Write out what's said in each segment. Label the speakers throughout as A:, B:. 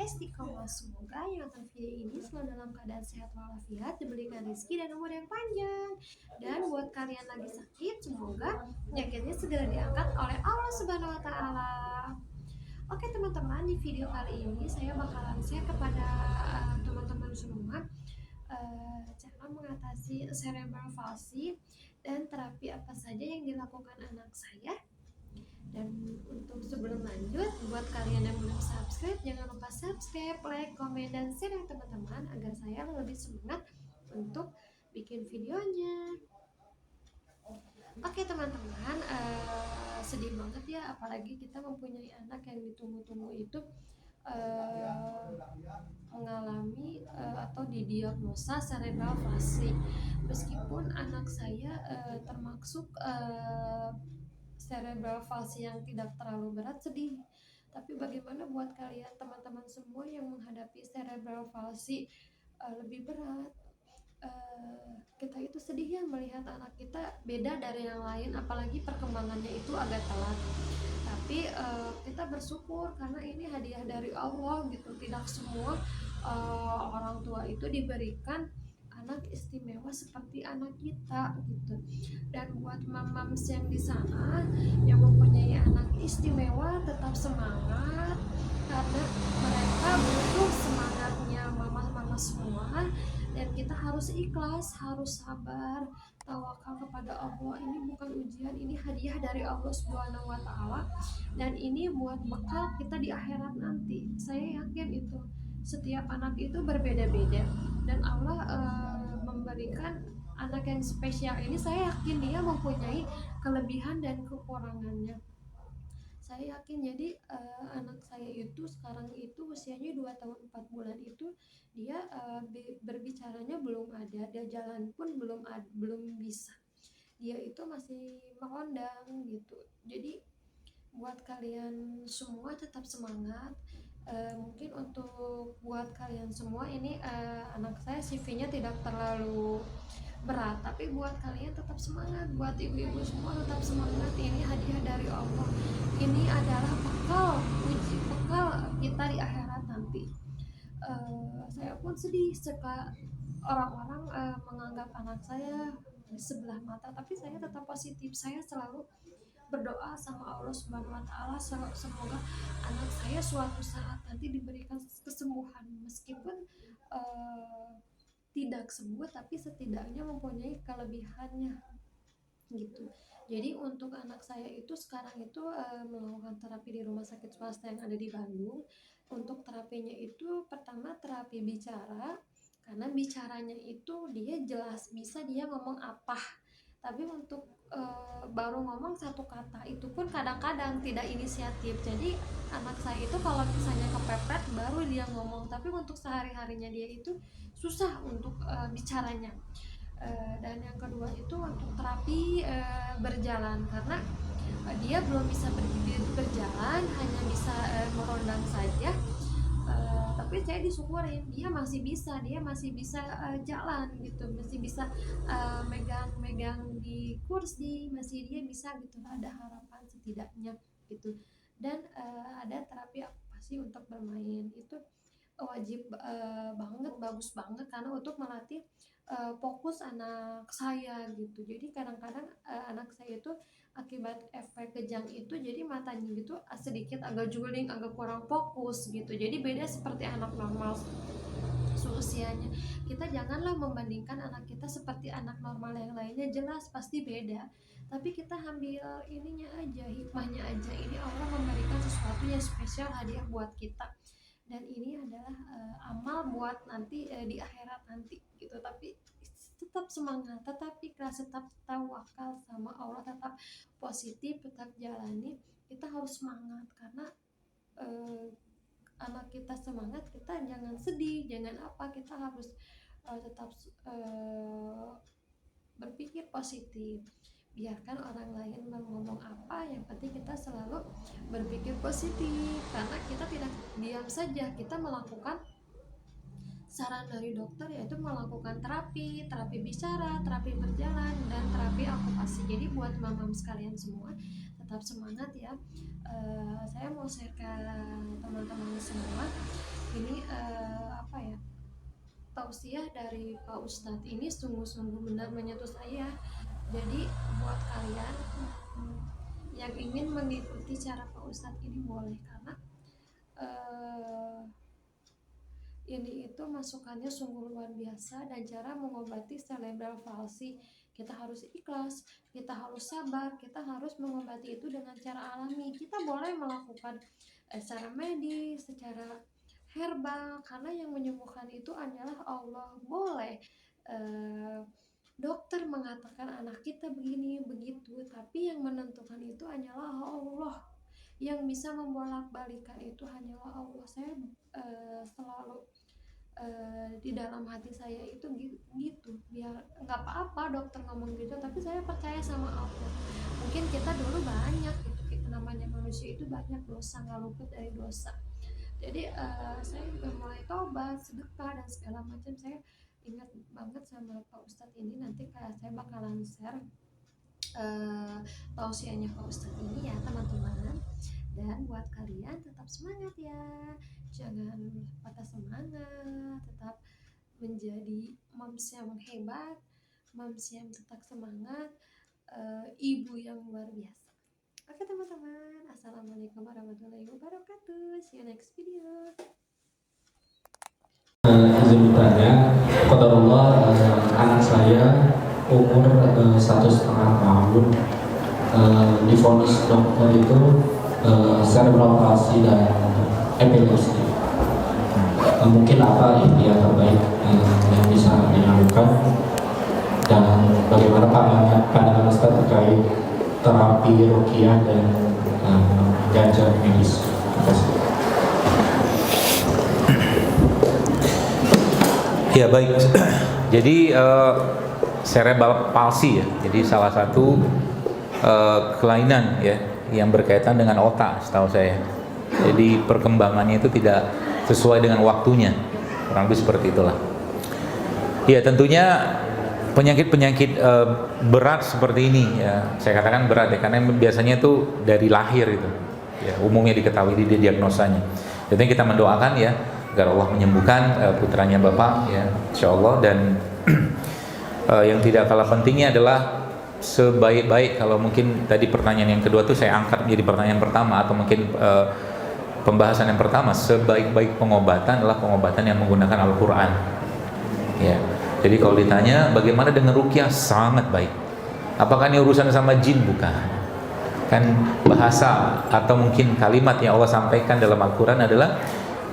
A: istiqomah. Semoga yang nonton video ini selalu dalam keadaan sehat walafiat, diberikan rezeki dan umur yang panjang. Dan buat kalian lagi sakit, semoga penyakitnya segera diangkat oleh Allah Subhanahu wa taala. Oke teman-teman, di video kali ini saya bakalan share kepada teman-teman semua cara mengatasi cerebral palsy dan terapi apa saja yang dilakukan anak saya. Dan untuk sebelum lanjut, buat kalian yang belum subscribe, jangan lupa subscribe, like, komen, dan share ya teman-teman, agar saya lebih semangat untuk bikin videonya. Oke teman-teman, sedih banget ya, apalagi kita mempunyai anak yang ditunggu-tunggu itu mengalami atau didiagnosa cerebral palsy. Meskipun anak saya termasuk cerebral palsy yang tidak terlalu berat, sedih. Tapi bagaimana buat kalian teman-teman semua yang menghadapi cerebral palsy lebih berat? Kita itu sedih ya melihat anak kita beda dari yang lain, apalagi perkembangannya itu agak telat. Tapi kita bersyukur karena ini hadiah dari Allah gitu. Tidak semua orang tua itu diberikan anak istimewa seperti anak kita gitu. Dan buat mams yang di sana yang mempunyai anak istimewa, tetap semangat karena mereka butuh semangatnya mama-mama semua. Dan kita harus ikhlas, harus sabar, tawakal kepada Allah. Ini bukan ujian, ini hadiah dari Allah Subhanahu wa taala, dan ini buat bekal kita di akhirat nanti. Saya yakin itu setiap anak itu berbeda-beda, dan Allah memberikan anak yang spesial ini, saya yakin dia mempunyai kelebihan dan kekurangannya. Saya yakin. Jadi anak saya itu sekarang itu usianya 2 tahun 4 bulan itu dia berbicaranya belum ada, dia jalan pun belum bisa. Dia itu masih merondang gitu. Jadi buat kalian semua tetap semangat. Mungkin untuk buat kalian semua ini anak saya CV-nya tidak terlalu berat, tapi buat kalian tetap semangat. Buat ibu-ibu semua tetap semangat, ini hadiah dari Allah. Ini adalah bekal kita di akhirat nanti. Saya pun sedih jika orang-orang menganggap anak saya di sebelah mata, tapi saya tetap positif. Saya selalu berdoa sama Allah Subhanahu wa taala, semoga anak saya suatu saat nanti diberikan kesembuhan, meskipun tidak sembuh tapi setidaknya mempunyai kelebihannya gitu. Jadi untuk anak saya itu sekarang itu melakukan terapi di rumah sakit swasta yang ada di Bandung. Untuk terapinya itu pertama terapi bicara, karena bicaranya itu dia jelas bisa dia ngomong apa. Tapi untuk baru ngomong satu kata itu pun kadang-kadang tidak inisiatif. Jadi anak saya itu kalau misalnya kepepet baru dia ngomong, tapi untuk sehari-harinya dia itu susah untuk bicaranya. Dan yang kedua itu untuk terapi berjalan, karena dia belum bisa berdiri berjalan, hanya bisa merondang saja. Tapi saya disyukurin dia masih bisa jalan gitu, masih bisa megang di kursi, masih dia bisa gitu, ada harapan setidaknya gitu. Dan ada terapi okupasi untuk bermain, itu wajib banget, bagus banget, karena untuk melatih fokus anak saya gitu. Jadi kadang-kadang anak saya itu akibat efek kejang itu jadi matanya gitu sedikit agak juling, agak kurang fokus gitu. Jadi beda seperti anak normal seusianya. Kita janganlah membandingkan anak kita seperti anak normal yang lainnya, jelas pasti beda. Tapi kita ambil ininya aja, hikmahnya aja. Ini Allah memberikan sesuatu yang spesial, hadiah buat kita. Dan ini adalah amal buat nanti di akhirat nanti gitu. Tapi tetap semangat, tetap ikhlas, tetap tawakal sama Allah, tetap positif, tetap jalani. Kita harus semangat karena anak kita semangat, kita jangan sedih, jangan apa, kita harus tetap berpikir positif. Biarkan orang lain mau ngomong apa, yang penting kita selalu berpikir positif, karena kita tidak diam saja, kita melakukan saran dari dokter, yaitu melakukan terapi bicara, terapi berjalan, dan terapi okupasi. Jadi buat mamam sekalian semua tetap semangat ya. Saya mau share ke teman-teman semua ini apa ya, tausiah dari Pak Ustadz ini sungguh-sungguh benar menyentuh saya. Jadi buat kalian yang ingin mengikuti cara Pak Ustadz ini boleh, karena ini itu masukannya sungguh luar biasa. Dan cara mengobati cerebral palsy, kita harus ikhlas, kita harus sabar, kita harus mengobati itu dengan cara alami. Kita boleh melakukan secara medis, secara herbal, karena yang menyembuhkan itu adalah Allah. Boleh dokter mengatakan anak kita begini begitu, tapi yang menentukan itu hanyalah Allah. Yang bisa membolak-balikan itu hanyalah Allah. Saya selalu di dalam hati saya itu gitu, biar nggak apa-apa dokter ngomong gitu, tapi saya percaya sama Allah. Mungkin kita dulu banyak gitu, kita namanya manusia itu banyak dosa, nggak luput dari dosa. Jadi saya juga mulai tobat, sedekah dan segala macam. Saya ingat banget sama Pak Ustadz ini. Nanti saya bakalan share tausiahnya Pak Ustadz ini ya teman-teman. Dan buat kalian tetap semangat ya, jangan patah semangat, tetap menjadi moms yang hebat, moms yang tetap semangat, ibu yang luar biasa. Oke teman-teman, assalamualaikum warahmatullahi wabarakatuh. See you next video.
B: Izin bertanya, qadarullah, anak saya umur 1,5 tahun, divonis dokter itu cerebral palsy dan epilepsi. Mungkin apa ikhtiar terbaik yang bisa dilakukan, dan bagaimana pandangan Ustaz terkait terapi ruqyah dan ganja medis? Terima kasih.
C: Ya baik, jadi cerebral palsy ya, jadi salah satu kelainan ya yang berkaitan dengan otak setahu saya. Jadi perkembangannya itu tidak sesuai dengan waktunya, kurang lebih seperti itulah. Ya tentunya penyakit-penyakit berat seperti ini ya, saya katakan berat ya, karena biasanya itu dari lahir itu ya, umumnya diketahui di diagnosanya. Jadi kita mendoakan ya agar Allah menyembuhkan putranya Bapak ya, insyaallah. Dan yang tidak kalah pentingnya adalah sebaik-baik, kalau mungkin tadi pertanyaan yang kedua tuh saya angkat menjadi pertanyaan pertama, atau mungkin pembahasan yang pertama, sebaik-baik pengobatan adalah pengobatan yang menggunakan Al-Quran ya. Jadi kalau ditanya bagaimana dengan ruqyah, sangat baik. Apakah ini urusan sama jin? Bukan. Kan bahasa atau mungkin kalimat yang Allah sampaikan dalam Al-Quran adalah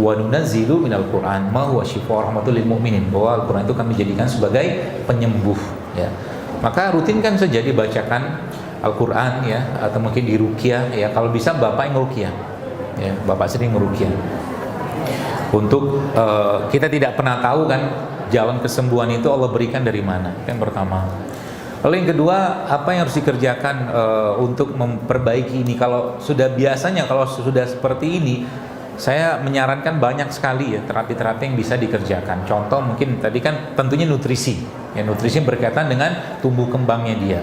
C: wa nunazzilu minal Qur'an ma huwa syifaa'un rahmatul lil mu'minin, bahwa Al-Quran itu kami jadikan sebagai penyembuh ya. Maka rutinkan saja dibacakan Al-Quran ya, atau mungkin di ruqyah ya. Kalau bisa Bapak yang ruqyah ya, Bapak sering ruqyah. Untuk kita tidak pernah tahu kan jalan kesembuhan itu Allah berikan dari mana, kan pertama. Lalu yang kedua, apa yang harus dikerjakan untuk memperbaiki ini? Kalau sudah biasanya, kalau sudah seperti ini, saya menyarankan banyak sekali ya terapi-terapi yang bisa dikerjakan. Contoh mungkin tadi kan tentunya nutrisi. Ya, nutrisi berkaitan dengan tumbuh kembangnya dia.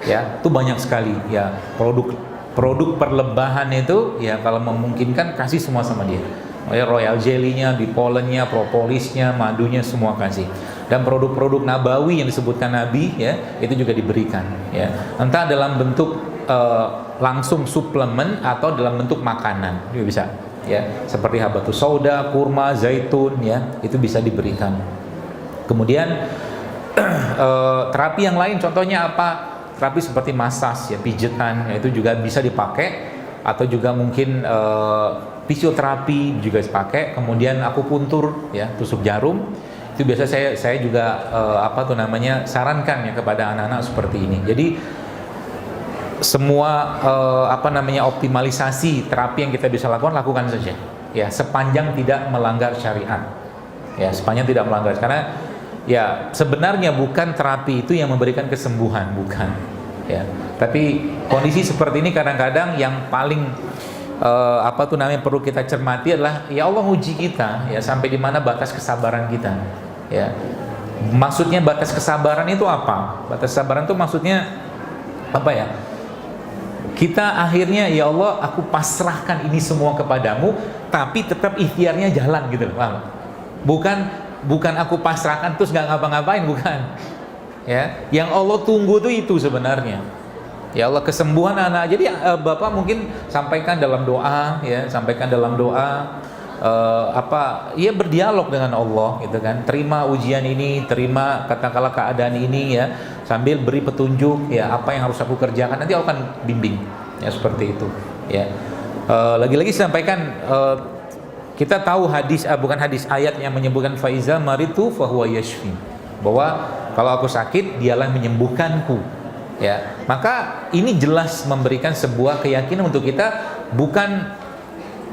C: Ya, itu banyak sekali ya, produk perlebahan itu ya, kalau memungkinkan kasih semua sama dia. Ya, royal jelly-nya, bipolennya, propolisnya, madunya semua kasih. Dan produk-produk nabawi yang disebutkan Nabi ya, itu juga diberikan ya. Entah dalam bentuk langsung suplemen atau dalam bentuk makanan juga bisa. Ya, seperti habatus sauda, kurma, zaitun ya, itu bisa diberikan. Kemudian terapi yang lain contohnya apa? Terapi seperti masas ya, pijetan ya, itu juga bisa dipakai, atau juga mungkin fisioterapi juga dipakai. Kemudian akupuntur ya, tusuk jarum, itu biasa saya juga sarankan ya kepada anak-anak seperti ini. Jadi semua optimalisasi terapi yang kita bisa lakukan saja ya, sepanjang tidak melanggar syariat ya, sepanjang tidak melanggar. Karena ya sebenarnya bukan terapi itu yang memberikan kesembuhan, bukan ya, tapi kondisi seperti ini kadang-kadang yang paling perlu kita cermati adalah ya Allah uji kita ya, sampai di mana batas kesabaran kita ya. Maksudnya batas kesabaran itu apa? Batas kesabaran itu maksudnya apa ya? kita akhirnya ya Allah aku pasrahkan ini semua kepadamu, tapi tetap ikhtiarnya jalan gitu loh, paham? Bukan aku pasrahkan terus nggak ngapa-ngapain, bukan. Ya, yang Allah tunggu tuh itu sebenarnya. Ya Allah kesembuhan anak. Jadi Bapak mungkin sampaikan dalam doa, ya, sampaikan dalam doa ya berdialog dengan Allah gitu kan. Terima ujian ini, terima katakanlah keadaan ini ya, sambil beri petunjuk ya apa yang harus aku kerjakan. Nanti Allah akan bimbing. Ya seperti itu. Ya. Lagi-lagi sampaikan kita tahu hadis bukan hadis, ayat yang menyebutkan faiza maritu fahuwa yashfi, bahwa kalau aku sakit dialah menyembuhkanku. Ya, maka ini jelas memberikan sebuah keyakinan untuk kita, bukan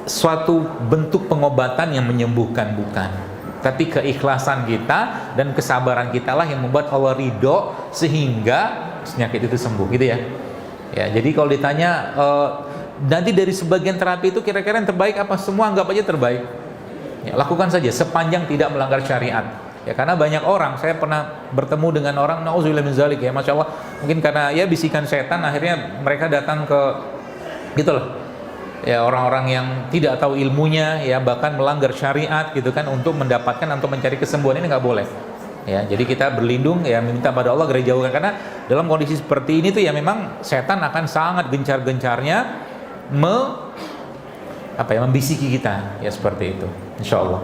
C: suatu bentuk pengobatan yang menyembuhkan, bukan, tapi keikhlasan kita dan kesabaran kita lah yang membuat Allah ridho sehingga penyakit itu sembuh, gitu ya. Ya, jadi kalau ditanya nanti dari sebagian terapi itu kira-kira yang terbaik apa, semua anggap aja terbaik. Ya, lakukan saja sepanjang tidak melanggar syariat. Ya, karena banyak orang, saya pernah bertemu dengan orang, nauzubillah min zalik ya, masya Allah, mungkin karena ya bisikan setan akhirnya mereka datang ke gitulah ya, orang-orang yang tidak tahu ilmunya ya, bahkan melanggar syariat gitu kan, untuk mendapatkan, untuk mencari kesembuhan. Ini nggak boleh ya. Jadi kita berlindung ya, meminta pada Allah agar jauhkan, karena dalam kondisi seperti ini tuh ya memang setan akan sangat gencar-gencarnya membisiki kita ya, seperti itu, insya Allah.